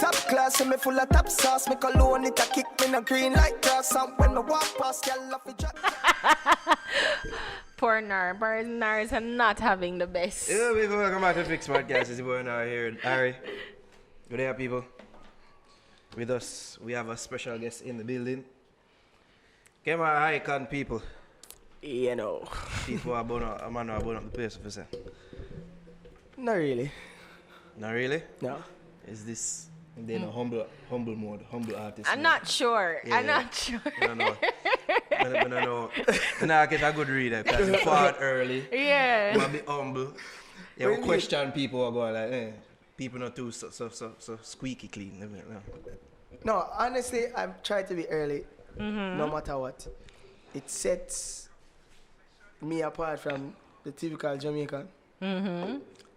top class, and me full of top sauce. Me cologne it a kick me no green like grass. And when me walk past, girl love it drop. Poor Nars are not having the best. Yeah, people, welcome back to Fix Podcast. It's your boy Nar here. Harry. Good day, people. With us, we have a special guest in the building. Kemar Highcon, people. You know. People are born up the place, if you say. Not really. Not really? No. Is this in a humble mode, humble artist? I'm not sure. Yeah. I'm not sure. I don't know. I don't know. I get a good reader because you fought early. Yeah. You want to be humble. You really? Question people are going like, people not too so squeaky clean. No, honestly, I've tried to be early, no matter what. It sets me apart from the typical Jamaican.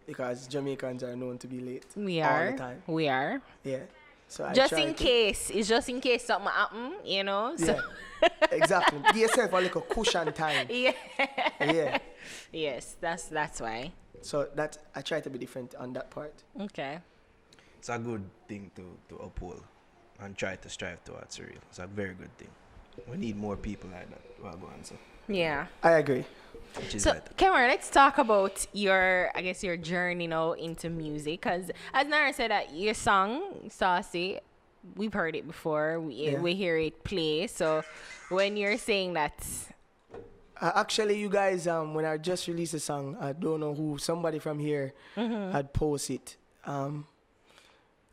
Because Jamaicans are known to be late. We all are. the time. We are. Yeah. So just in case. It's just in case something happen, you know. So. Yeah. Exactly. Give yourself a little cushion time. Yeah. Yeah. Yes, that's why. So that I try to be different on that part. Okay. It's a good thing to uphold and try to strive towards real. It's a very good thing. We need more people like that. Well, go on, so. Yeah. I agree. So, Kemar, let's talk about your journey now into music. Because as Nara said, that your song, Saucy, we've heard it before. We hear it play. So, when you're saying that... actually, you guys, when I just released a song, I don't know who, somebody from here had posted it.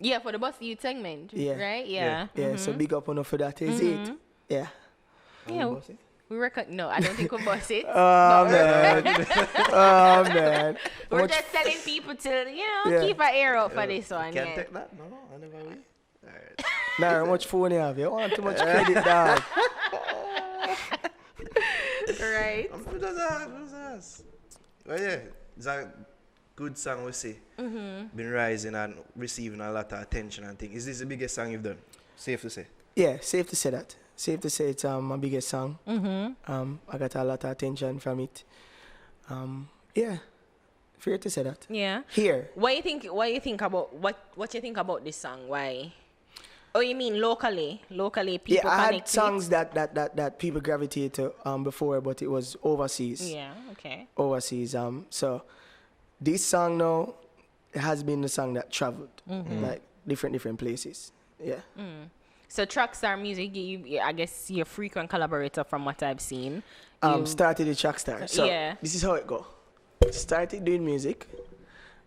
Yeah, for the Bus Youth segment, right? Yeah. Yeah, so big up on for that. Is it? Yeah. Yeah. We reckon, no, I don't think we'll bust it. Oh, man. Oh, man. We're just telling people to, keep an ear out for this one. Can't take that? No, I never will. All right. Nah, how much phone you have? You want too much credit, dog. Right. Well, yeah, it's a good song, we see. Been rising and receiving a lot of attention and things. Is this the biggest song you've done? Safe to say? Yeah, safe to say that. Safe to say it's my biggest song. I got a lot of attention from it. Yeah, fair to say that. Yeah. Here. What you think about this song? Why? Oh, you mean locally? Locally, people Yeah, I connect had songs that people gravitate to before, but it was overseas. Yeah. Okay. Overseas. So this song now has been the song that traveled like different places. Yeah. So Trackstar Music, I guess you're a frequent collaborator from what I've seen. Started with Trackstar. So this is how it go. Started doing music.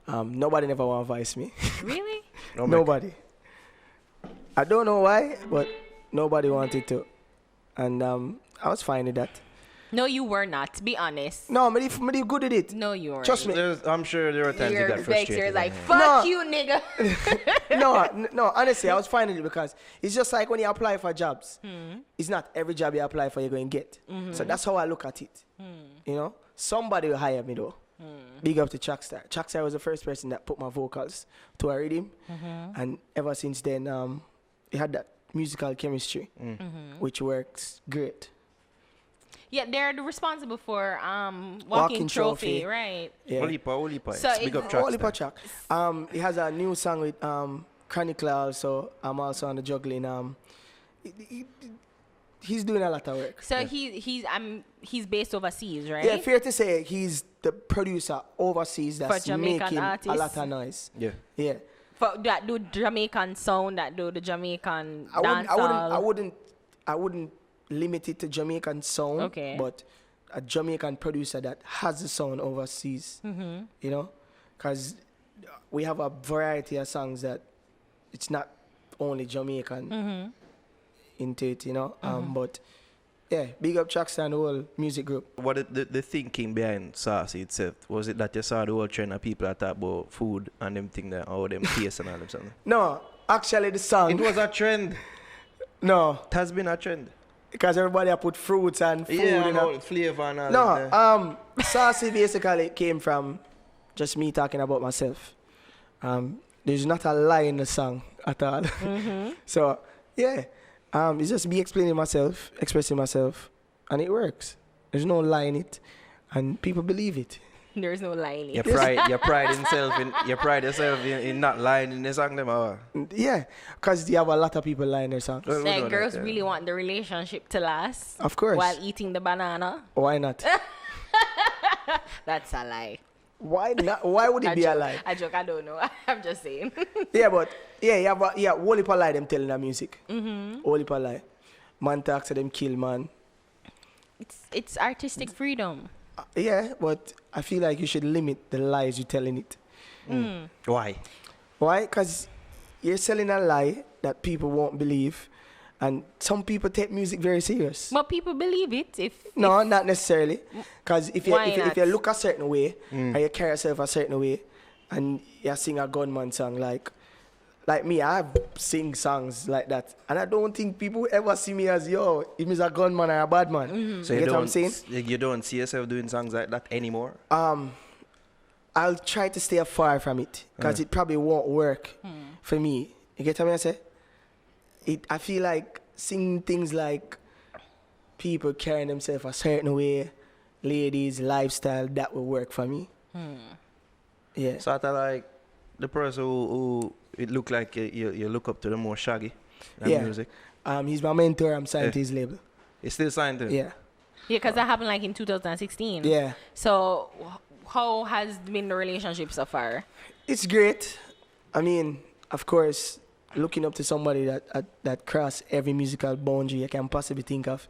Nobody never want to voice me. Really? Nobody. I don't know why, but nobody wanted to. And I was fine with that. No, you were not. Be honest. No, I'm good at it. No, you weren't. Trust me. I'm sure there were times you got frustrated. You're like, fuck you, nigga. No, honestly, I was fine with it because it's just like when you apply for jobs. It's not every job you apply for you're going to get. So that's how I look at it. You know? Somebody will hire me though. Big up to Trackstar. Trackstar was the first person that put my vocals to a rhythm. And ever since then, we had that musical chemistry, which works great. Yeah, they're responsible for Walking Trophy, right? Yeah. Olipa. So Big up Olipa Trackstar. track. He has a new song with Chronicler also. I'm also on the juggling. He's doing a lot of work. So he's based overseas, right? Yeah, fair to say he's the producer overseas that's making artists. a lot of noise. Yeah. For that do Jamaican sound, that do the Jamaican dancehall. I wouldn't limit it to Jamaican sound, but a Jamaican producer that has the sound overseas. You know, because we have a variety of songs that it's not only Jamaican into it, you know. But yeah, big up Trackstar and the whole music group. What the thinking behind Saucy itself? Was it that you saw the whole trend of people that talk about food and them thing that how them taste and all them something? No, actually the song. It was a trend. No. It has been a trend. Because everybody have put fruits and food in all flavor and all that. No, Saucy basically came from just me talking about myself. There's not a lie in the song at all. So, yeah. It's just me explaining myself, expressing myself, and it works. There's no lie in it, and people believe it. There's no lie in it. You pride yourself in not lying in the song them or? Yeah, because you have a lot of people lying their songs. Well, we know Like that, girls yeah. really want the relationship to last. Of course. While eating the banana. Why not? That's a lie. Why not? Why would it be a lie? I joke, I don't know. I'm just saying. Yeah, but whole heap of lie them telling the music. Whole heap of lie. Man talk to them kill man. It's artistic freedom. Yeah, but I feel like you should limit the lies you're telling it. Why? Why? Because you're selling a lie that people won't believe. And some people take music very serious. But people believe it. No, not necessarily. Because if you look a certain way, and you carry yourself a certain way, and you sing a gunman song like me, I sing songs like that. And I don't think people ever see me as, yo, if he's a gunman or a bad man. So you get what I'm saying? You don't see yourself doing songs like that anymore? I'll try to stay far from it. Because it probably won't work for me. You get what I say? I feel like singing things like people carrying themselves a certain way, ladies, lifestyle, that will work for me. Yeah. Sort of like the person who it look like you look up to the more Shaggy than music. He's my mentor. I'm signed to his label. He's still signed to him? Yeah. Yeah, because that happened like in 2016. Yeah. So how has been the relationship so far? It's great. I mean, of course, looking up to somebody that cross every musical boundary you can possibly think of,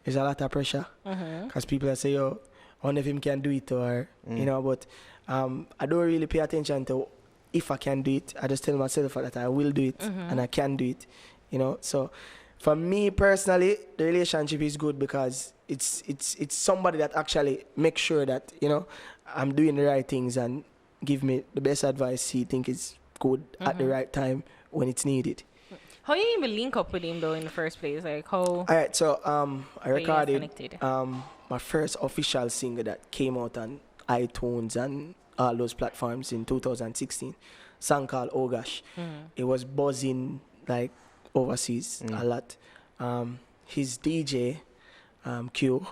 there's a lot of pressure. Because people that say, yo, one of him can do it, or, you know, but I don't really pay attention to if I can do it. I just tell myself that I will do it and I can do it, you know. So for me personally, the relationship is good because it's somebody that actually makes sure that, you know, I'm doing the right things and give me the best advice he think is good at the right time when it's needed. How you even link up with him though in the first place? Like how? All right, so I you recorded connected? my first official single that came out on iTunes and all those platforms in 2016. Song called Oh Gosh. It was buzzing like overseas a lot. His DJ Q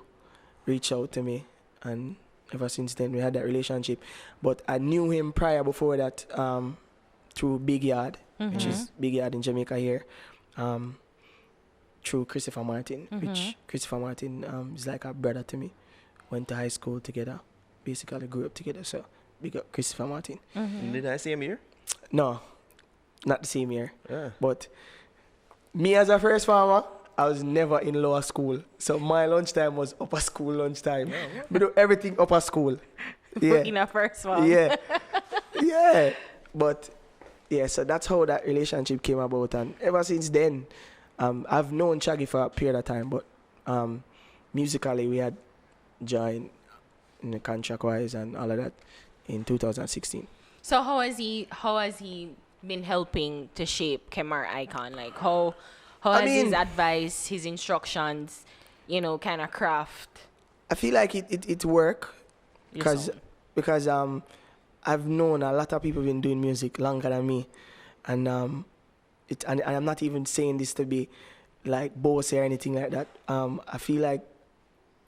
reached out to me, and ever since then we had that relationship. But I knew him prior before that through Big Yard, which is Big Yard in Jamaica here, through Christopher Martin, which Christopher Martin is like a brother to me. Went to high school together, basically grew up together, so big up Christopher Martin. Did I see him here? No, not the same year. Yeah. But me as a first farmer, I was never in lower school. So my lunchtime was upper school lunchtime. We do everything upper school. Yeah. In a first one. Yeah. Yeah. But yeah, so that's how that relationship came about. And ever since then, I've known Shaggy for a period of time, but musically we had joined in the contract wise and all of that in 2016. So how has he been helping to shape Kemar Highcon? Like how has his advice, his instructions, you know, kind of craft? I feel like it work because I've known a lot of people been doing music longer than me, and and I'm not even saying this to be like bossy or anything like that. I feel like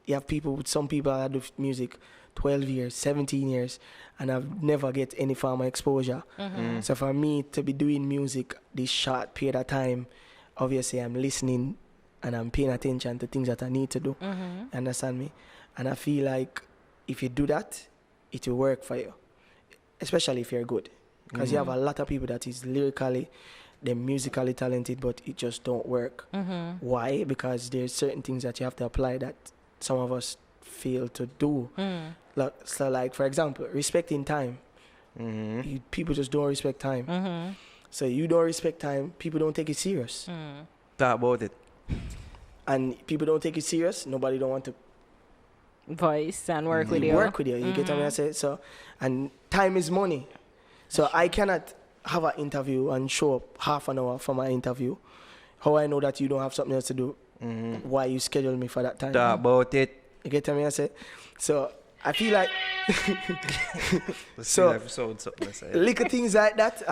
you have some people that do music 12 years, 17 years, and I've never get any form of exposure. So for me to be doing music this short period of time, obviously I'm listening and I'm paying attention to things that I need to do. Understand me? And I feel like if you do that, it will work for you, especially if you're good. Because you have a lot of people that is lyrically, they're musically talented, but it just don't work. Why? Because there's certain things that you have to apply that some of us fail to do. So like, for example, respecting time. People just don't respect time. So you don't respect time, people don't take it serious. Talk about it. And people don't take it serious, nobody don't want to Voice and work with you. Work with you, you get what I say? So, and time is money. So I cannot have an interview and show up half an hour for my interview. How I know that you don't have something else to do? Why you schedule me for that time? Talk about it. You get what I say? So I feel like little things like that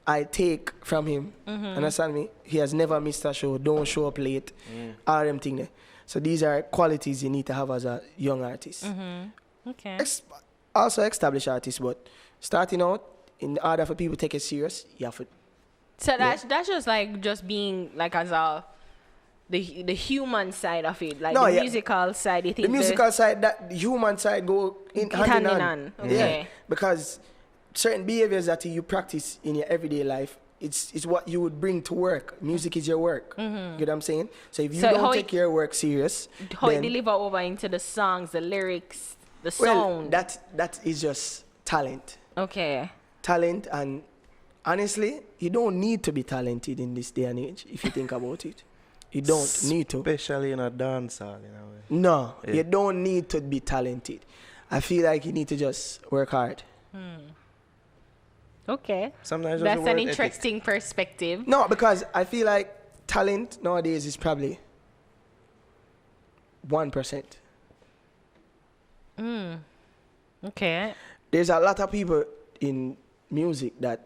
I take from him. Understand me? He has never missed a show. Don't show up late. All them things there. So these are qualities you need to have as a young artist. Okay. Also established artists, but starting out, in order for people to take it serious, you have to. So that's just like just being like as a the human side of it, like No, the yeah. musical side. You think The musical side, that the human side go hand in hand. Okay. Yeah, because certain behaviors that you practice in your everyday life, it's what you would bring to work. Music is your work. You know what I'm saying? So if you So how don't it- take your work serious, How it then, deliver over into the songs, the lyrics, the well, sound. that is just talent. Okay. Talent, and honestly, you don't need to be talented in this day and age if you think about it. You don't need to. Especially in a dancehall, in a way. No, Yeah. you don't need to be talented. I feel like you need to just work hard. Okay. Sometimes That's just an work ethic. interesting perspective. No, because I feel like talent nowadays is probably 1%. Okay. There's a lot of people in music that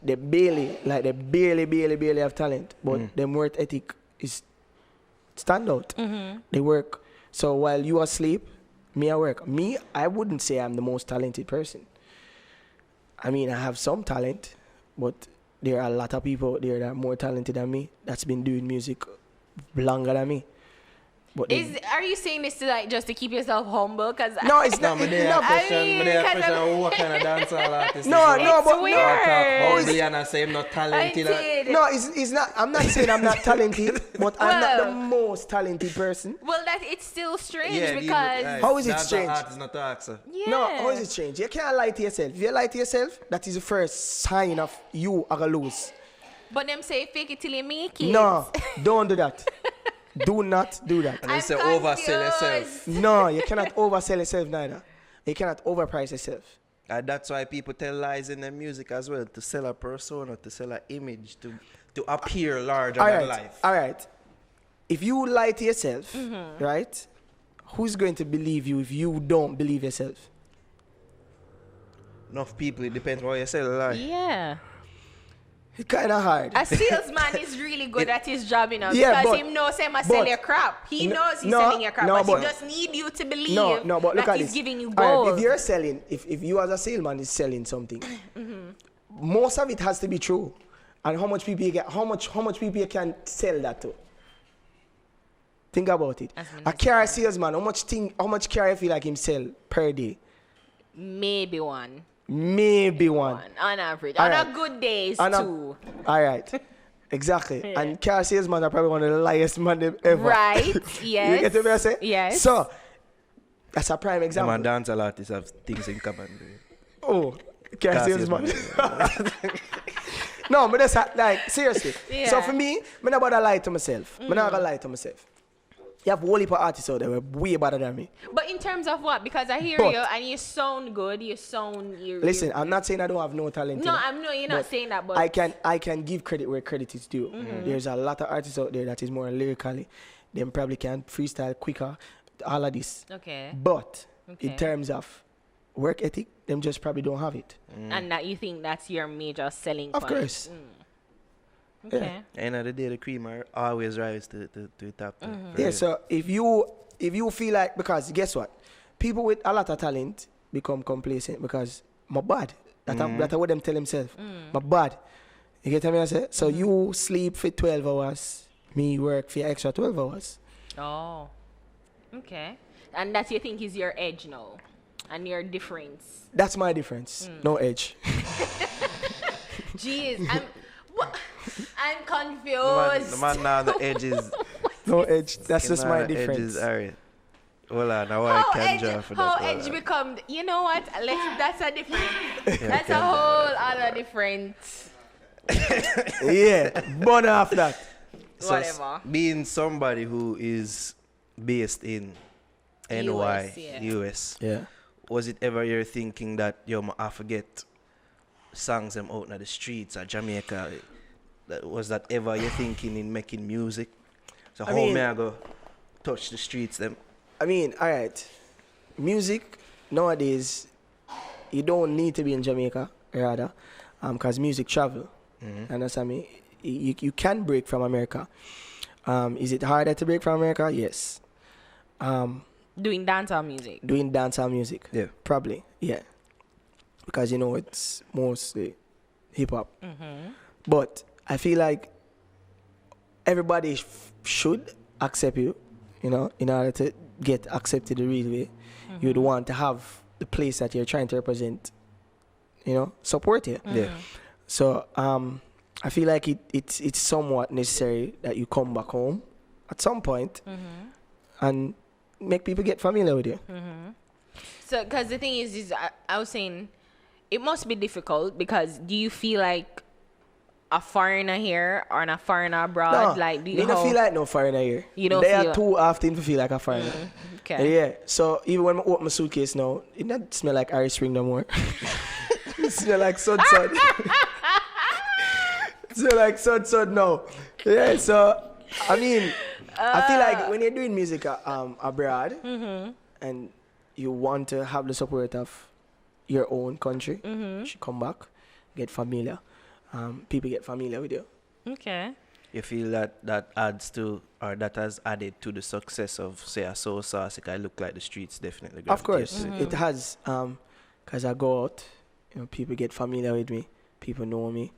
they barely have talent, but them work ethic is stand out. They work. So while you are asleep, me I work. Me, I wouldn't say I'm the most talented person. I mean, I have some talent, but there are a lot of people out there that are more talented than me that's been doing music longer than me. But Are you saying this to like just to keep yourself humble? Cause no, it's No, not. but they no, have question, mean, but they have 'cause question I'm- of what kind of dancehall artist No, is. no, it's but weird. Humbly and I say I'm not I talented. did. no, it's not. I'm not saying I'm not talented, but I'm not the Well. most talented person. Well, that it's still strange Yeah, because How is it dancehall strange? artist not to ask her. yeah. No, how is it strange? You can't lie to yourself. If you lie to yourself, that is the first sign of you are gonna lose. But them say fake it till you make it. No, don't do that. Do not do that. And they I'm say oversell yourself. confused. No, you cannot oversell yourself neither. You cannot overprice yourself. And that's why people tell lies in their music as well, to sell a persona, to sell an image, to appear larger than life. All right. If you lie to yourself, right? Who's going to believe you if you don't believe yourself? Enough people, it depends what you sell a lie. Yeah. It's kind of hard. A salesman is really good at his job, you know, Yeah, because but- he knows him sell but- your crap. He No, knows he's no, selling your crap, no, but but- he just need you to believe No, but look that at he's this. giving you All right, gold. if you're selling, if you as a salesman is selling something, most of it has to be true. And how much people you get, how much people you can sell that to? Think about it. A car salesman, how much car you feel like him sell per day? Maybe one. Maybe one. On average. All On right. a good days, And too. All right. Exactly. And car salesmen are probably one of the liest men ever. Right. You Yes. get what I'm saying? Yes. So, that's a prime Some example. dancehall artists have things in common. Oh, car Car salesman. salesman. No, but that's like, seriously. Yeah. So for me, I'm not about to lie to myself. I'm not going to lie to myself. You have a whole heap of artists out there who are way better than me. But in terms of what? Because I hear But- you and you sound good. You sound... Listen, I'm not saying I don't have no talent. No, you know, I'm no, you're not but saying that, but... I can give credit where credit is due. There's a lot of artists out there that is more lyrically. Them probably can freestyle quicker, all of this. Okay. But Okay. in terms of work ethic, them just probably don't have it. And that you think that's your major selling Of point? course. Okay. End of the day, the cream always rise to the top. Yeah, so if you feel like, because guess what? People with a lot of talent become complacent because my bad. That's what them tell themselves. My bad. You get what I say? So you sleep for 12 hours, me work for extra 12 hours. Oh. Okay. And that you think is your edge now? And your difference? That's my difference. No edge. Jeez, I'm confused. The man now on the edges. No edge. That's just my Edges, difference. alright. Hold on, now I can draw for that. how hold edge on. become? You know what? That's a different. That's a whole other different. Yeah, burn off that. So Whatever. being somebody who is based in NY, US, Yeah. was it ever your thinking that I forget songs them out in the streets at Jamaica? Was that ever your thinking in making music? So how mean- may I go touch the streets them? I mean, all right. Music nowadays, you don't need to be in Jamaica, rather, because music travel. Understand me? You can break from America. Is it harder to break from America? Yes. Doing dancehall music. Doing dancehall music. Yeah. Probably, yeah. Because, you know, it's mostly hip-hop. But I feel like everybody should accept you, you know, in order to get accepted the real way. You'd want to have the place that you're trying to represent, you know, support you. Yeah. So I feel like it's somewhat necessary that you come back home at some point and make people get familiar with you. So, because the thing is I was saying, it must be difficult because do you feel like a foreigner here or a foreigner abroad? No, like, do you me don't feel like no foreigner here. You don't they feel are too often to feel like a foreigner. Okay. Yeah. So even when I open my suitcase now, it don't smell like Irish Spring no more. It smell like sud. It smell like sud now. Yeah. So I mean, I feel like when you're doing music abroad and you want to have the support of your own country, you should come back, get familiar. People get familiar with you. Okay. You feel that adds to, or that has added to the success of, say, a So Saucy? I look like the streets definitely. Of course, gravitate to it has. Because I go out, you know, people get familiar with me, people know me.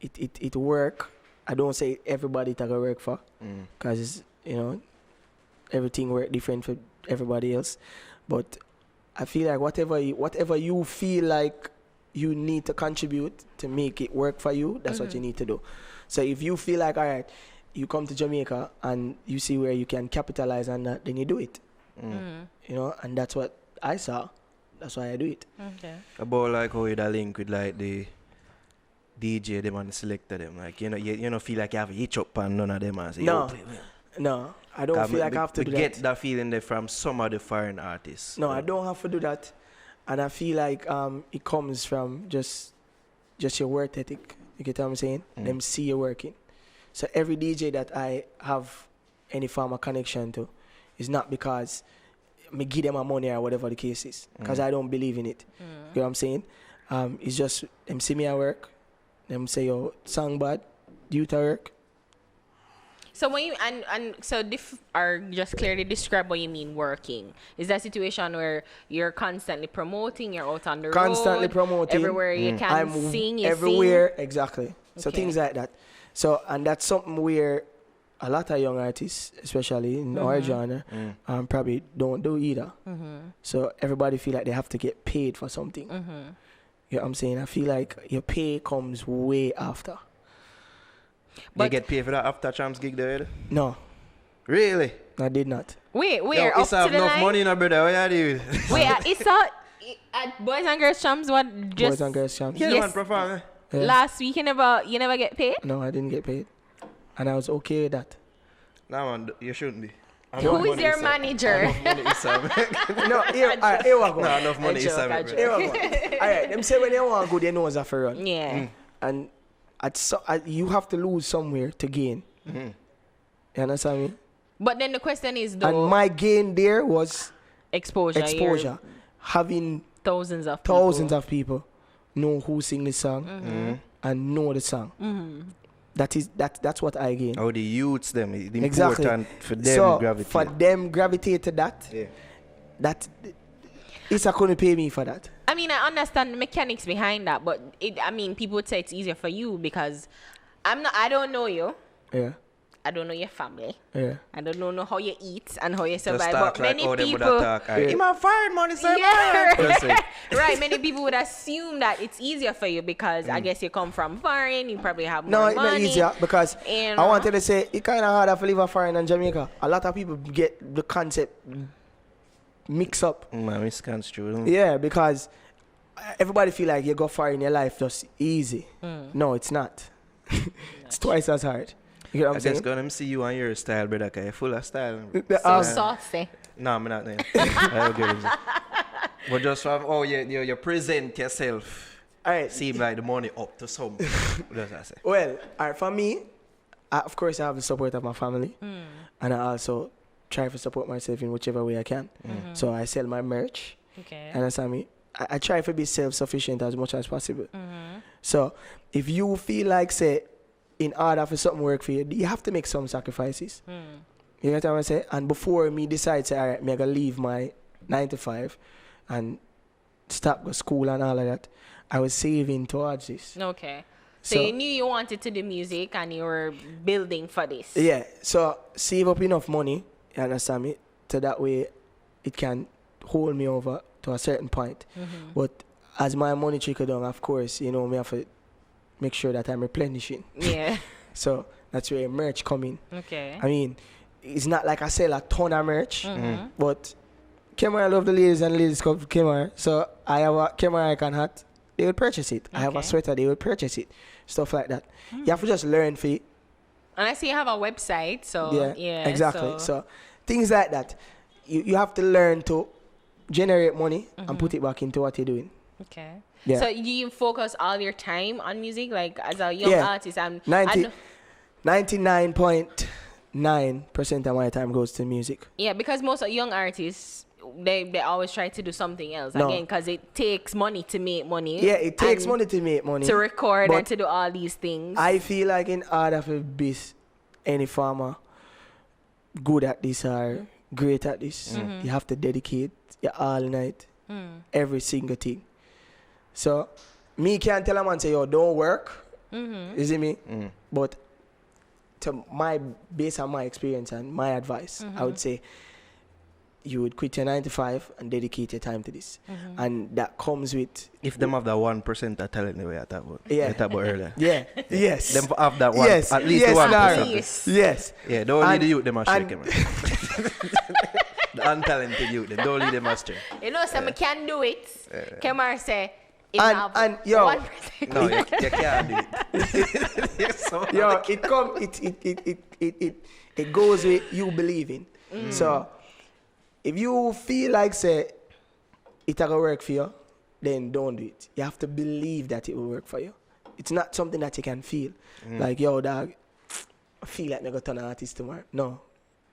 It work. I don't say everybody it go work for, because you know, everything work different for everybody else. But I feel like whatever you feel like you need to contribute to make it work for you, that's what you need to do. So if you feel like, all right, you come to Jamaica and you see where you can capitalize on that, then you do it. You know, and that's what I saw. That's why I do it. Okay. about like how you da link with like the DJ them and the selector them, like you know you don't feel like you have to hitch up on none of them and say, No. yo, play, man. No, I don't feel like I have to do get that. that feeling there from some of the foreign artists. No, I don't have to do that. And I feel like it comes from just your work ethic. You get what I'm saying? Them see you working. So every DJ that I have any form of connection to is not because me give them my money or whatever the case is, because I don't believe in it. You know what I'm saying? It's just them see me at work, them say, yo, song bad, do you to work? So when you and so are just clearly describe what you mean working. Is that a situation where you're constantly promoting, you're out on the Constantly road, promoting. everywhere you can I'm sing, you everywhere, exactly. So Okay. things like that. So, and that's something where a lot of young artists, especially in our genre, probably don't do either. So everybody feel like they have to get paid for something. You know what I'm saying? I feel like your pay comes way after. You get paid for that after Champs gig there? No, Really? I did not. Wait, where? Yo, Up it's to have the enough line? money now, brother. What you do? Wait, it's at Boys and Girls Champs. What just Boys and Girls Champs. Yeah, Yes. man, perform. Eh? Yeah. last week? You never get paid. No, I didn't get paid. And I was okay with that. Nah, man, you shouldn't be. Who is your manager? Money is Sam. No, here we go. Nah, enough money joke, is Sam. I bro. joke. Here we go. All right, them say when they want good, they know it's a for run. Yeah. And you have to lose somewhere to gain. You understand me? But then the question is though, And my gain there was exposure. exposure. Having Thousands of people know who sing the song and know the song. That's what I gain. How the youths them, it's Exactly. important for them So gravitate. for them gravitate to that, Yeah. that it's not gonna pay me for that. I mean, I understand the mechanics behind that, but people would say it's easier for you because I don't know you. Yeah, I don't know your family. yeah. I don't know how you eat and how you Just survive. talk But like many how them would people, talk. Yeah. Him a fired money, sir. yeah, That's it. right. Many people would assume that it's easier for you because I guess you come from foreign. You probably have No, more it's money. not easier because And, I wanted to say it kind of harder to live a foreign in Jamaica. A lot of people get the concept mix up. Man, misconstrued. Yeah, because everybody feel like you go far in your life just easy. No, it's not. It's twice as hard. You get what I I'm saying? just gonna see you and your style, brother, because you're full of style. So saucy. No, I'm not there. I agree with you. But just from, you present yourself, All right. seem like the money up to some. That's what I say. Well, all right, for me, of course, I have the support of my family. And I also try to support myself in whichever way I can. So I sell my merch. Okay. Understand me? I try to be self-sufficient as much as possible. So if you feel like, say, in order for something work for you, you have to make some sacrifices. You get what I say? And before me decide, say, all right, me gonna leave my 9 to 5 and stop go school and all of that, I was saving towards this. Okay. So you knew you wanted to do music and you were building for this. Yeah. So save up enough money, you understand me? So that way it can hold me over to a certain point. But as my money trickle down, of course, you know, me have to make sure that I'm replenishing. Yeah. So that's where merch come in. Okay. I mean, it's not like I sell a ton of merch, but Kemar, I love the ladies and ladies come to Kemar. So I have a Kemar Highcon hat, they will purchase it. I have a sweater, they will purchase it. Stuff like that. You have to just learn for it. And I see you have a website, so yeah. Exactly. So things like that. You have to learn to generate money and put it back into what you're doing. Okay. Yeah. So you focus all your time on music, like as a young artist, and 99.9% of my time goes to music. Yeah, because most of young artists, they always try to do something else again, because it takes money to make money. Yeah, it takes money to make money. To record and to do all these things. I feel like in order to be any farmer good at this or great at this, you have to dedicate your all night, every single thing. So, me can't tell a man, say, yo, don't work. You see me? But to my, based on my experience and my advice, I would say, you would quit your 9 to 5 and dedicate your time to this. And that comes with... If them have that 1% of talent the way I talked about, earlier. Yeah, yes. Them have that one, yes. at least yes, 1%. Yes. Yeah, don't lead the youth them astray, man. The untalented youth, they don't lead them astray. You know, some can do it. Kemar say, and yo, 1%. no, you can't do it. It goes with you believing. So if you feel like say it gonna work for you, then don't do it. You have to believe that it will work for you. It's not something that you can feel. Like, yo, dog, I feel like I'm gonna turn an artist tomorrow. No.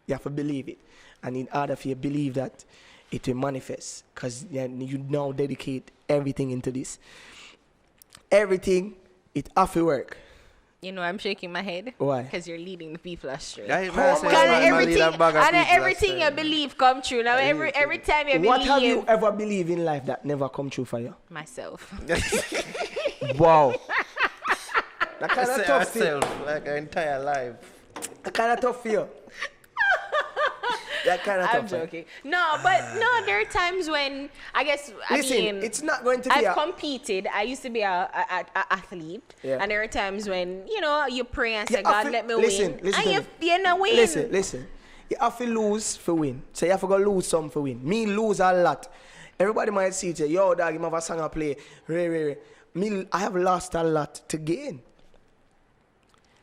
You have to believe it. And in order for you to believe that, it will manifest. Because you now dedicate everything into this. Everything, it have to work. You know, I'm shaking my head. Why? Because you're leading the people astray. Everything you believe come true. Now every time you believe. What have you ever believed in life that never come true for you? Myself. Wow. That kind of tough still. Like our entire life. That kind of tough for you. That kind of tough. I'm joking. No, but no, there are times when I guess Listen, it's not going to be. I've competed. I used to be a athlete, and there are times when you pray and say, God, let me win. And you're not win. Listen. You have to lose for win. So you have to go lose some for win. Me lose a lot. Everybody might see it. Say, yo, dog, you have a song I play. Me, I have lost a lot to gain.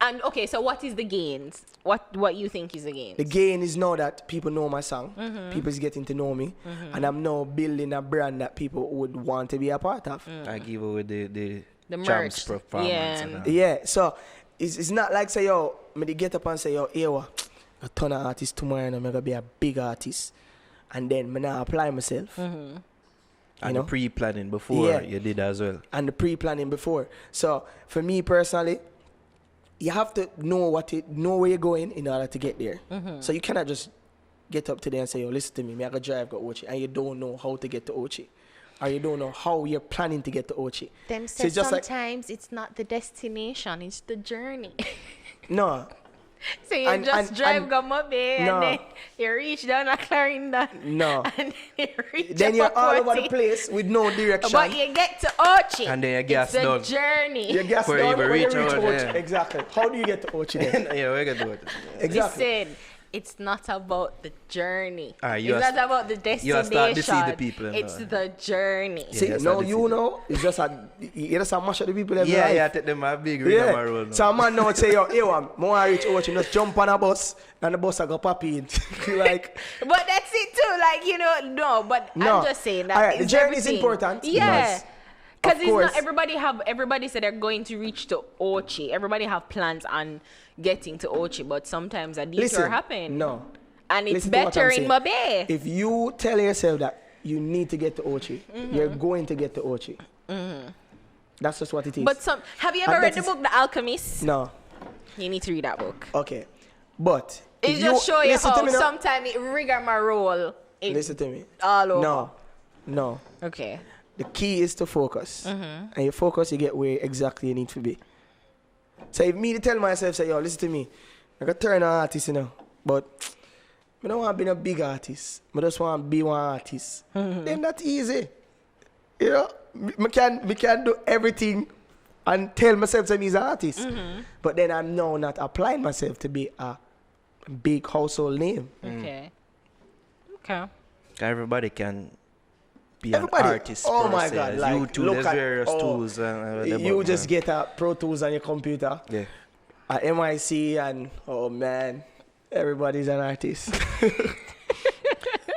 And okay, so what is the gains? What you think is the gains? The gain is now that people know my song. People's getting to know me. And I'm now building a brand that people would want to be a part of. I give away the merch performance. Yeah, so it's not like say, yo, me get up and say, yo, Ewa, a ton of artists tomorrow and I'm going to be a big artist. And then me now apply myself. And the pre-planning before you did as well. And the pre-planning before. So for me personally, you have to know where you're going in order to get there. So you cannot just get up today and say, yo, listen to me, I got drive, got Ochi, and you don't know how to get to Ochi. Or you don't know how you're planning to get to Ochi. Them say so sometimes it's not the destination, it's the journey. No. So you drive Gamobe and then you reach down a Clarendon. No. And then you reach then you're all over the place with no direction. But you get to Ochi. And then you gas it's done. It's the journey. You gas done when you reach Ochi. Yeah. Exactly. How do you get to Ochi then? Yeah, we can do it. Exactly. Listen, it's not about the journey. It's not about the destination. You start to see the people. It's the journey. See, no, it's just a mash of the people every life. Yeah, take them a big ring on my road. So a man now would say, yo, more reach Ochi, just jump on a bus and the bus I go pop in. Like, but that's it too, like, I'm just saying that. All right, the journey is important. Yeah. Because it's not everybody said they're going to reach to Ochi. Everybody have plans on getting to Ochi, but sometimes a detour happen. No. And it's better in Mabe. If you tell yourself that you need to get to Ochi, you're going to get to Ochi. That's just what it is. But have you ever read the book The Alchemist? No. You need to read that book. Okay. But It If just show you listen to how me now. sometimes it rigor my role. Listen to me. All over. No. Okay. The key is to focus. And you focus, you get where exactly you need to be. So if me to tell myself, say, yo, listen to me, I can turn an artist, you know, but I don't want to be a big artist. I just want to be one artist. Then that's easy. You know, me can do everything and tell myself that I'm an artist. But then I'm now not applying myself to be a big household name. Okay. Everybody can be Everybody. an artist. Oh per my se. God, There's like, YouTube, look there's at- various oh, tools. You just get a Pro Tools on your computer. Yeah. At MIC and oh man, everybody's an artist.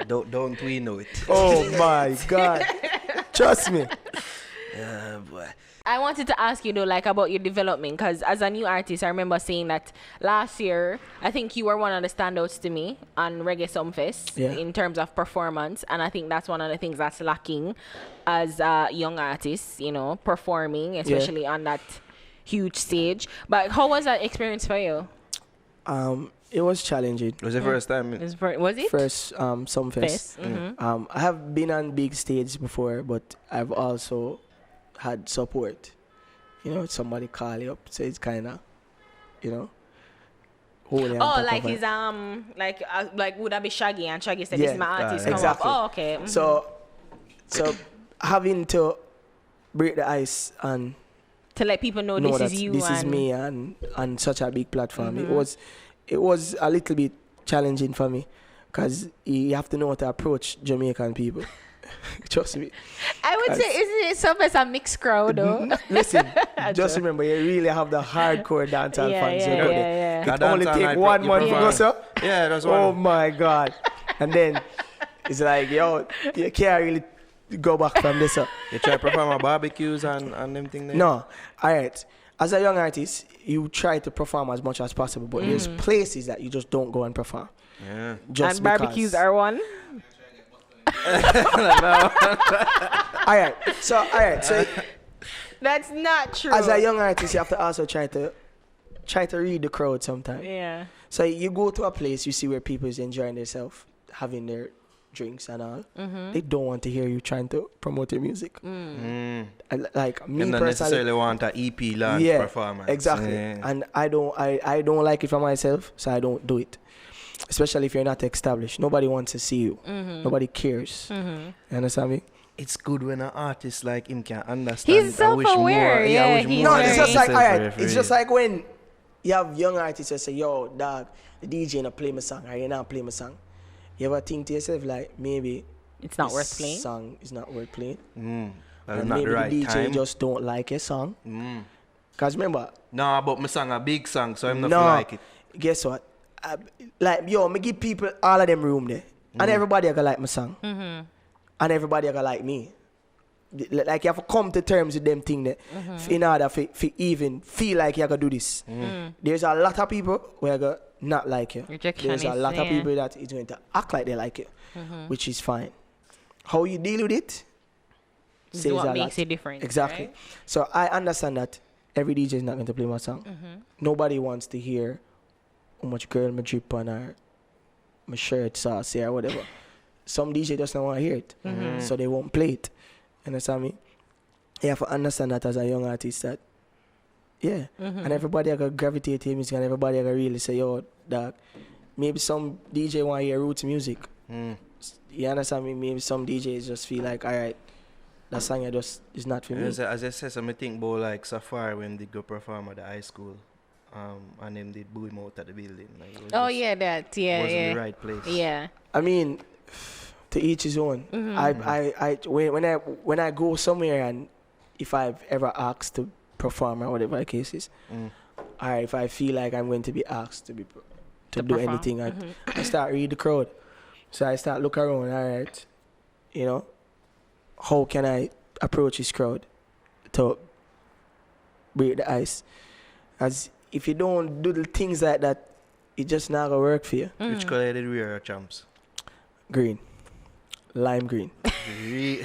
Don't we know it? Oh my God. Trust me. Yeah, boy. I wanted to ask you though, like about your development, because as a new artist, I remember saying that last year, I think you were one of the standouts to me on Reggae Sumfest in terms of performance, and I think that's one of the things that's lacking as a young artist, you know, performing, especially on that huge stage. But how was that experience for you? It was challenging. It was the first time. Was it? First Sumfest. Fest? I have been on big stage before, but I've also had support. You know, somebody call you up, so it's kind of, you know, holding on top Oh, like of his it. like would that be Shaggy, and Shaggy said this is my artist come exactly. up. Oh, okay. So having to break the ice and To let people know know this that is you. this is and me and on such a big platform. It was a little bit challenging for me because you have to know how to approach Jamaican people. Trust me. I would say, isn't it some as a mixed crowd though? Listen, just remember, you really have the hardcore dancehall fans. You know, yeah. it only take one month to go, sir. Yeah, that's one. Oh my God. And then it's like, yo, you can't really go back from this up. You try to perform at barbecues and them things there? No. All right. As a young artist, you try to perform as much as possible, but there's places that you just don't go and perform. Yeah. Just And barbecues are one. All right. So That's not true. as a young artist, you have to also try to read the crowd sometimes. Yeah. So you go to a place, you see where people is enjoying themselves, having their drinks and all. They don't want to hear you trying to promote your music. Like me You don't personally, necessarily want an EP launch performance. exactly. Yeah. And I don't like it for myself, so I don't do it. Especially if you're not established. Nobody wants to see you. Nobody cares. You understand me? It's good when an artist like him can understand. He's self-aware, yeah, he's No, it's just like, all right, Self-refereed. it's just like when you have young artists that say, yo, dog, the DJ not play my song, or you not play my song. You ever think to yourself, like, maybe It's not this worth playing. song is not worth playing? That's And not maybe the right the DJ time. just don't like a song. Because remember, No, but my song a big song, so I'm not no, like it. guess what? Like, yo, me give people all of them room there. And everybody gonna like my song. And everybody gonna like me. Like, you have to come to terms with them thing there in order for even feel like you gonna do this. There's a lot of people who are gonna not like you. There's a lot of people that is going to act like they like you, which is fine. How you deal with it Is says what a makes lot. it different. Exactly. Right? So I understand that every DJ is not going to play my song. Nobody wants to hear how much girl my drip on or my shirt saucy or whatever. Some DJ just don't want to hear it, so they won't play it. Understand me? You have to understand that as a young artist that, and everybody are going to gravitate to music and everybody are going to really say, yo, dog, maybe some DJ want to hear roots music. You understand me? Maybe some DJs just feel like, all right, that song just is not for me. As I said, I think about like Safari when they go perform at the high school, and then they boo him out at the building. Like, it was Oh just- yeah, that wasn't yeah. the right place. Yeah. I mean, to each his own. When I go somewhere and if I've ever asked to perform or whatever the case is, or if I feel like I'm going to be asked to do perform. anything, I start read the crowd. So I start look around. All right, you know, how can I approach this crowd to break the ice? As if you don't do the things like that, it just not gonna work for you. Which color did we wear, champs? Green. Lime green. Re-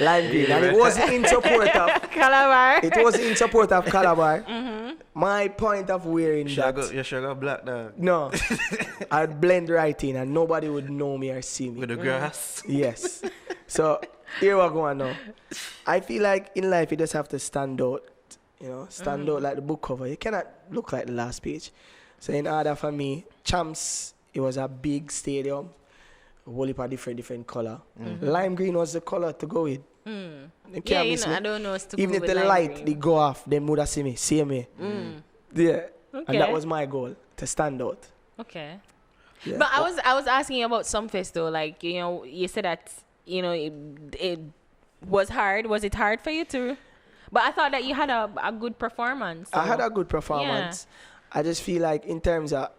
Lime green. And it wasn't in support of Calabar. it was in support of Calabar. My point of wearing that. You should go black dog. No. I'd blend right in and nobody would know me or see me. With the grass. Yes. So here we go now. I feel like in life you just have to stand out. You know, stand out like the book cover. You cannot look like the last page. So in order for me, Champs, it was a big stadium. A whole heap of different color. Lime green was the color to go with. They can't miss me. I don't know what's to Even if the light they go off, they would have see me. Yeah. Okay. And that was my goal, to stand out. Okay. Yeah. But I was asking you about Sumfest though. Like, you know, you said that, you know, it was hard. Was it hard for you to? But I thought that you had a good performance. So. I had a good performance. Yeah. I just feel like in terms of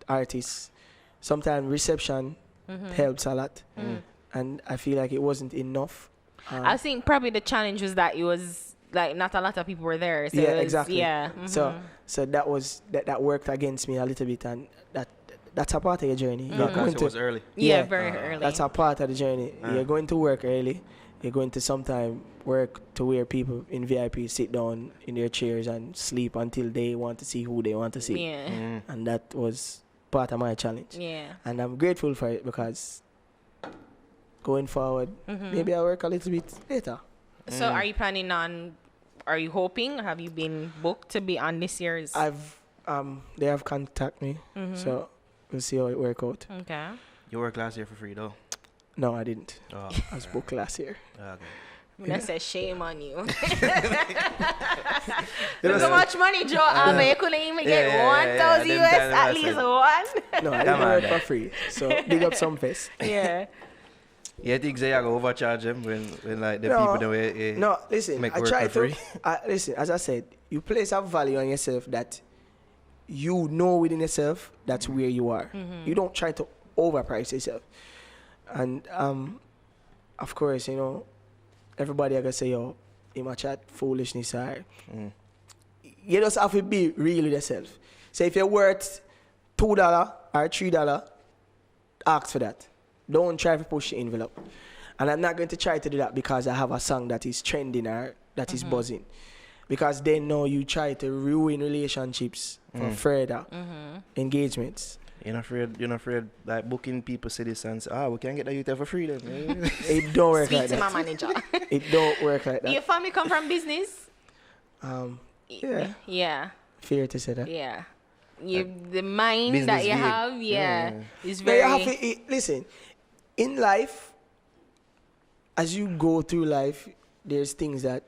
artists, sometimes reception helps a lot. And I feel like it wasn't enough. I think probably the challenge was that it was like not a lot of people were there. So yeah, was, exactly. Yeah. So that was that worked against me a little bit, and that's a part of your journey. You're going Because it was early. Yeah, very early. That's a part of the journey. You're going to work early. You're going to sometime work to where people in VIP sit down in their chairs and sleep until they want to see who they want to see. Yeah. And that was part of my challenge. Yeah. And I'm grateful for it because going forward, maybe I'll work a little bit later. So are you planning on, are you hoping, have you been booked to be on this year's? They have contacted me, so we'll see how it works out. Okay. You worked last year for free though? No, I didn't. Oh. I was booked last year. Okay. I said shame on you. Look how much money Joe have. You couldn't even get 1,000 US, at least one. No, I didn't work for free. So big up Sumfest. Yeah. You think they are going to overcharge them when like the people the way no, listen, make I work try for to free? listen, as I said, you place a value on yourself that you know within yourself that's where you are. You don't try to overprice yourself. And of course, you know, everybody I can say, yo, in my chat, foolishness are. You just have to be real with yourself. So if you're worth $2 or $3, ask for that. Don't try to push the envelope. And I'm not going to try to do that because I have a song that is trending or that is buzzing. Because they know you try to ruin relationships for further engagements. You're not afraid like booking people see this and say, we can get the youth for free then. It don't work Speak like to that. my manager. It don't work like that. Your family come from business? Yeah. Yeah. Fair to say that. Yeah. The mind business that you big. have, is But very... you have to, listen, in life, as you go through life, there's things that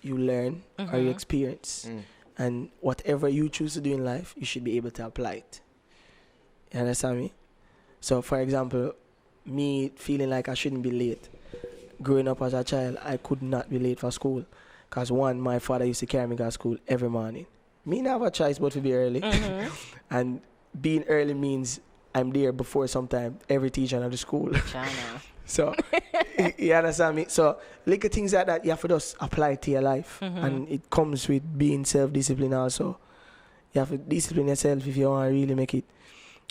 you learn or you experience. And whatever you choose to do in life, you should be able to apply it. You understand me? So, for example, me feeling like I shouldn't be late. Growing up as a child, I could not be late for school. Because one, my father used to carry me to school every morning. Me not have a choice but to be early. And being early means I'm there before sometime every teacher at the school. So, you understand me? So, little things like that, you have to just apply to your life. And it comes with being self-disciplined also. You have to discipline yourself if you want to really make it.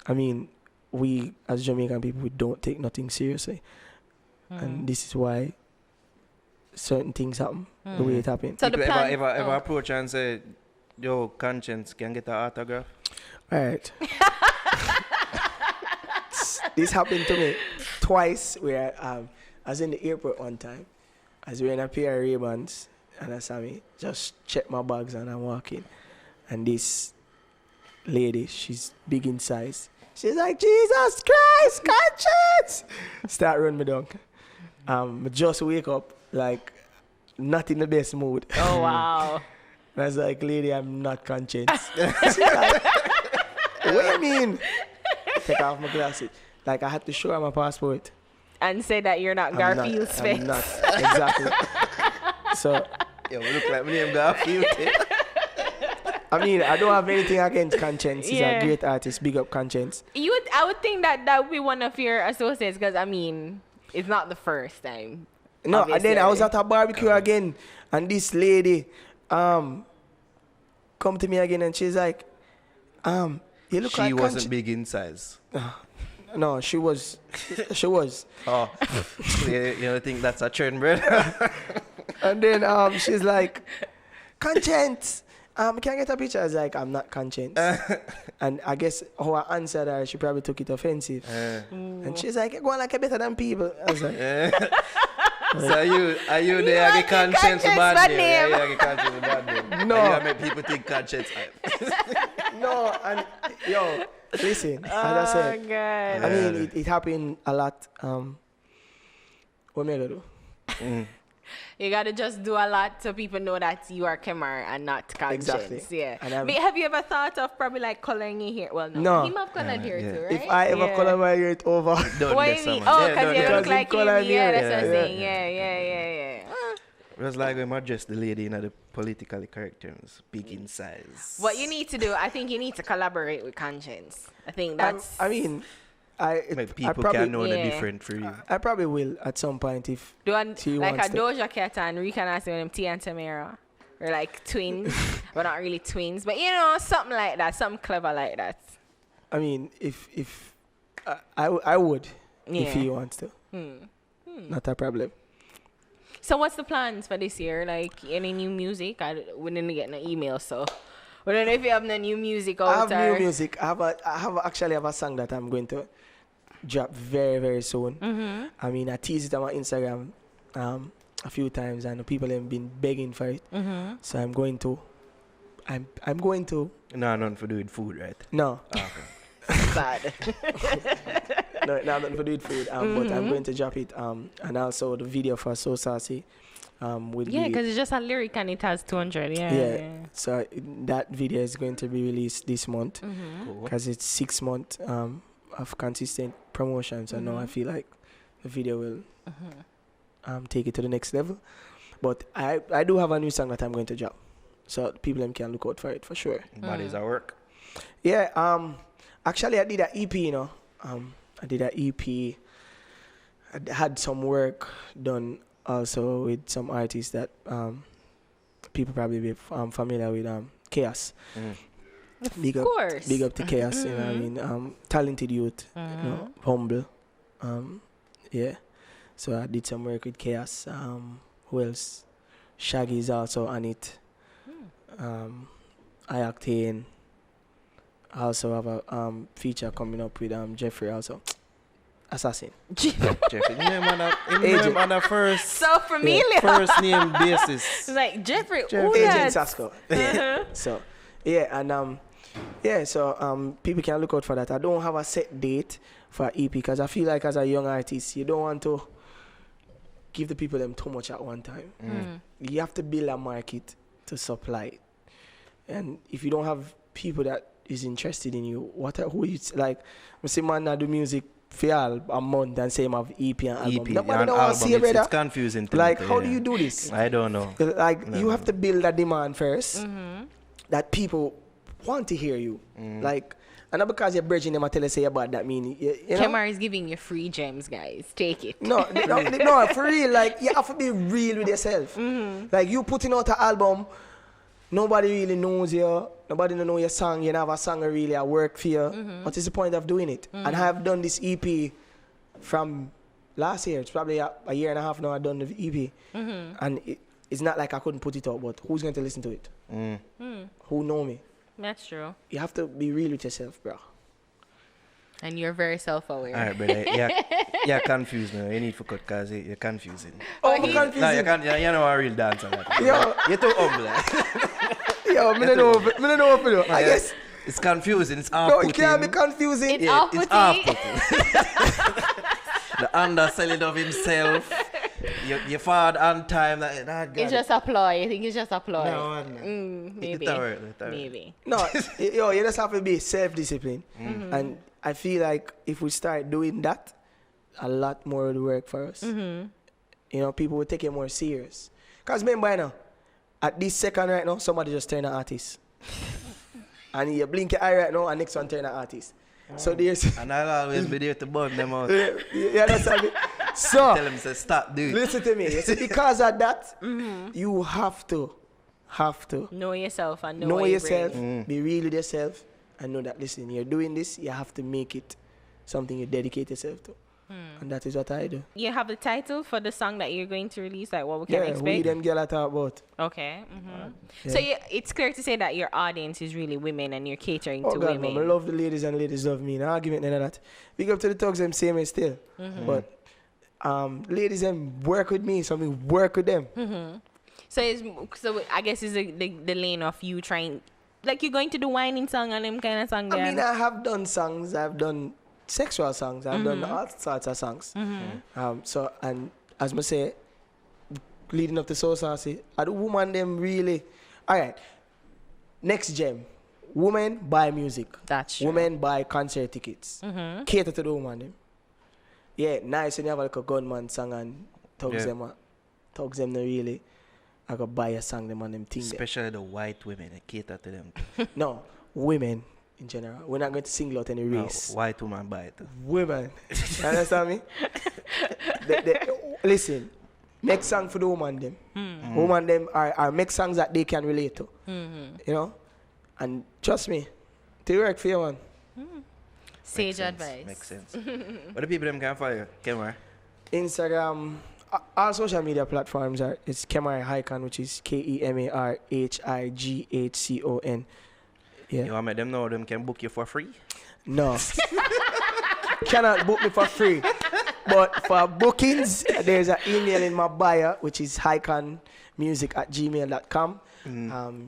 I mean, we as Jamaican people, we don't take nothing seriously. And this is why certain things happen the way it happened. So the People plan... ever approach and say, yo, Conscience, can I get an autograph? All right. This happened to me twice where I was in the airport one time. I was wearing a pair of Ray-Bans and I saw me just check my bags and I'm walking. And this lady, she's big in size. She's like, Jesus Christ, Conscience! Start running me down. I just wake up, like, not in the best mood. Oh, wow. And I was like, lady, I'm not Conscience. She's like, what do you mean? Take off my glasses. Like, I had to show her my passport. And say that you're not Garfield's face. I'm not, exactly. So, Yo, we look like my name Garfield. I mean, I don't have anything against Conscience. He's a great artist. Big up Conscience. I would think that would be one of your associates because, I mean, it's not the first time. No, obviously. and then I was at a barbecue again, and this lady come to me again, and she's like, you look like She wasn't big in size. No, she was. She was. Oh, you don't think that's a trend, bro? And then she's like, Conscience, Can I get a picture? I was like, I'm not conscious. And I guess how I answered her, she probably took it offensive. And she's like, go on like a better than people. I was like, so are you there get conscience with bad name? Yeah, get conscience with bad name. No. You make people think conscience. no, and yo, listen, as I said, God. I mean, it happened a lot. What am I gonna do? You gotta just do a lot so people know that you are Kemar and not conscience. Exactly. Yeah. And But have you ever thought of probably like coloring your hair? Well, no. No. Him have colored hair too, right? If I ever color my hair, it over. Don't What get do you mean? someone. Oh, because you because look him like colour him. me Yeah, hair. that's what I'm Yeah. saying. Yeah. It was like when I dressed the lady in the politically correct terms, big in size. What you need to do, I think you need to collaborate with conscience. I think that's. I mean, Like people probably, can know the Yeah. different for you. I probably will at some point if do one, she like a wants to. Doja Cat and Rican Aston with them T and Tamara. Or like twins. But not really twins. But you know, something like that. Something clever like that. I mean, if I would if Yeah. he wants to. Not a problem. So what's the plans for this year? Like any new music? We didn't get no email, so we don't know if you have no new music I out have or... new music. I actually have a song that I'm going to drop very, very soon. I mean, I teased it on my Instagram a few times, and people have been begging for it. So I'm going to. No, none for doing food, right? No, Oh, okay. Bad. no, nothing for doing food. But I'm going to drop it. And also the video for So Saucy. With Yeah, the- because it's just a lyric and it has 200. yeah. Yeah. So that video is going to be released this month Cool. because it's 6 months of consistent promotion. So now I feel like the video will take it to the next level. But I do have a new song that I'm going to drop, so people can look out for it for sure. Bodies at work. Yeah. Actually, I did an EP. You know, I did an EP. I had some work done also with some artists that people probably be familiar with. Chaos. Big Of course. Big up to Chaos. You know, what I mean, talented youth. You know, humble. Yeah. So I did some work with Chaos. Who else? Shaggy is also on it. I Octane. I also have a feature coming up with Jeffrey also. Assassin. Jeffrey, name on a first So familiar. first name basis. It's like Jeffrey. Agent Agent Sasko. Yeah. So yeah, and so people can look out for that. I don't have a set date for EP because I feel like as a young artist, you don't want to give the people them too much at one time. You have to build a market to supply it. And if you don't have people that is interested in you, who you like, I say man I do music for a month and say him have EP and album. EP Nobody and don't want to see you, album. brother. It's confusing. To Like, me, how yeah. do you do this? I don't know. Like, No, you no, have to build that demand first, that people want to hear you. Like, and not because you're bridging them and tell us say about that mean, you know? Kemar is giving you free gems, guys. Take it. No, for real, like, you have to be real with yourself. Like, you putting out an album, nobody really knows you, nobody don't know your song, you don't have a song that really a work for you. What is the point of doing it? And I have done this EP from last year. It's probably a year and a half now I've done the EP. And it's not like I couldn't put it out, but who's going to listen to it? Who know me? That's true. You have to be real with yourself, bro. And you're very self-aware. Alright, brother. Yeah, confused now. You need to cut because you're confusing. Oh, he- confusing. No, you're not a real dancer. Like. Yo. You're too humble. Yo, I don't know what to do. I guess, It's confusing. It's no, off-putting. it can't be confusing. It's Yeah, off-putting. it's off-putting. The underselling of himself. Your father on time. It's just a ploy. I think it's just a ploy. No, Maybe. It's alright. Maybe. No, yo, you just have to be self-disciplined. And I feel like if we start doing that, a lot more will work for us. You know, people will take it more serious. Because remember now, at this second right now, somebody just turned an artist. And you blink your eye right now, and next one turn an artist. So there's... And I'll always be there to burn them out. yeah, that's what I mean. So... Tell them to stop doing it. Listen to me. You see, because of that, you have to Know yourself and know, know what you yourself, bring. be real with yourself, and know that, listen, you're doing this, you have to make it something you dedicate yourself to. And that is what I do. You have the title for the song that you're going to release, like what we can Yeah, expect? we them girl I talk about. Okay. So it's clear to say that your audience is really women and you're catering to God, women. man, I love the ladies and ladies love me. No argument, none of that. Big up to the thugs, them same way still. But ladies them work with me, so we work with them. So I guess it's the lane of you trying, like you're going to do whining song and them kind of song. I mean, I have done songs. I've done sexual songs. I've done all sorts of songs. So, and as I say, leading up to So Saucy, are the woman them really... All right, next gem. Women buy music. That's true. Women buy concert tickets. Cater to the woman them. Yeah, nice when you have like a gunman song and thugs them no really. I could buy a song them and them things. Especially the white women, I cater to them. No, women in general. We're not going to single out any race. No, white woman buy it. Women. You understand me? Listen, make song for the woman them. Woman them are make songs that they can relate to. You know? And trust me, they work for you, man. Sage advice. Makes sense. What do people them can follow you? Kemar? Instagram, all social media platforms it's Kemar Highcon, which is KEMARHIGHCON. Yeah. You want to make them know them can book you for free? No. Cannot book me for free. But for bookings, there's an email in my bio, which is highconmusic@gmail.com.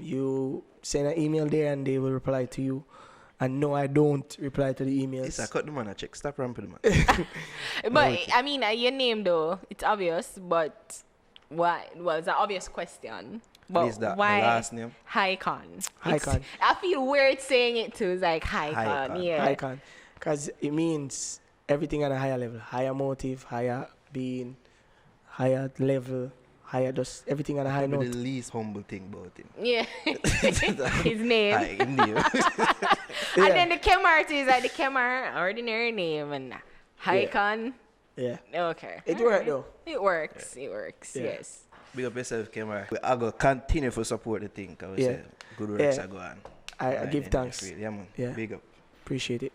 You send an email there and they will reply to you. And no, I don't reply to the emails. Yes, I cut the man a check. Stop ramping the man. But I mean, your name though, it's obvious. But why? Well, it's an obvious question. But Is that why the last name? Highcon? Highcon. I feel weird saying it too. It's like Highcon. Highcon. Yeah. Highcon. Because it means everything at a higher level. Higher motive, higher being, higher level, higher just everything at a higher Probably note. the least humble thing about him. Yeah. His name. Hi, him name. And then the Kemar is like the Kemar, ordinary name, and Highcon. Yeah. Okay. It All worked right. though. It works. It works. Yeah. Yes. Big up yourself, Kemar. I go continue to support the thing. Cause we say good works are going. I give thanks. Yeah, man. Yeah. Big up. Appreciate it.